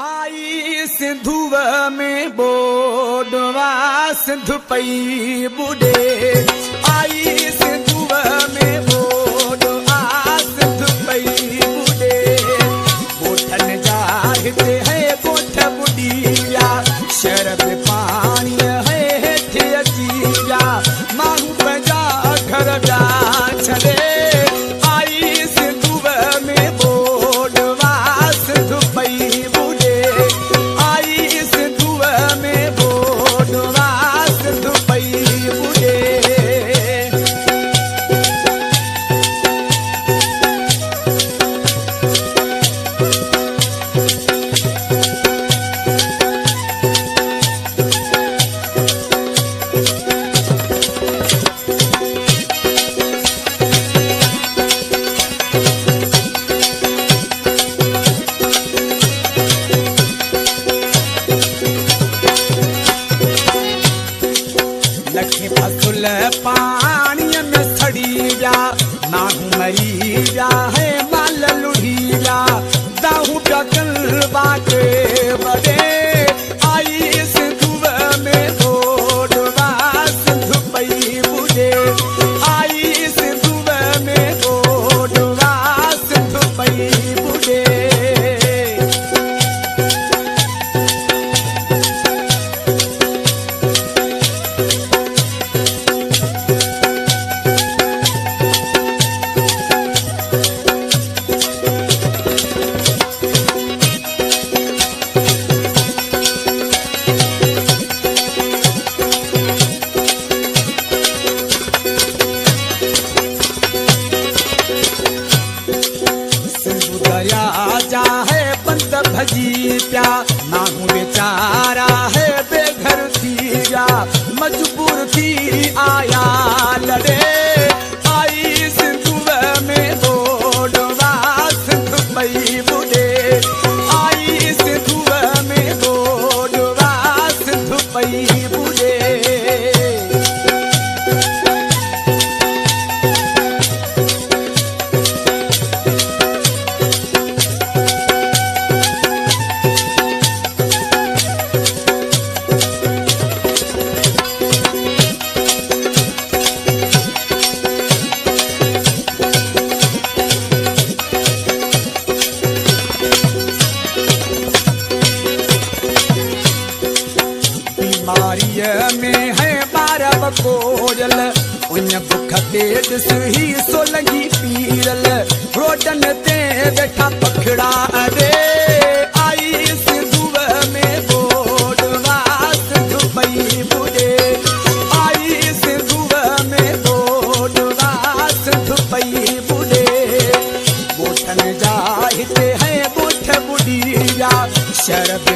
आई सिंधुव में बोडवा सिंधु पई बुडे आई सिंधुव में बोडवा सिंधु पई बुडे गोठन जाते है गोठ बुडिया शरब पानी है हेठे अजीरा मांग बजा घर जा छड़े आई सिंधुव में बोडवा सिंधु पई बुडे आई सिंधुव में बोडवा सिंधु पई बुडे लखी फसुल पानी में सड़ी जा नाहू मरी जा है माल लुढ़ी जा दाहू डकल बाटे बड़े आई सिंधुव में बोडवा सिंधु पई बुडे आई सिंधुव में बोडवा सिंधु पई बुडे दया जा है बंद भजी प्या नाहू बेचारा है बेघर थी जा मजबूर थी आया लड़े आई सिंधुव में बोडवा सिंधु पई बुडे आई सिंधुव में बोडवा सिंधु पई बुडे बीमारी में है बारह कोरल उन बुख तेज सुही सोलंगी पीरल रोडन ते बैठा पखड़ा रे आई सिंधुव में बोडवा सिंधु पई बुडे आई सिंधुव में बोडवा सिंधु पई बुडे गोठन जाते हैं गोठ बुडिया शरब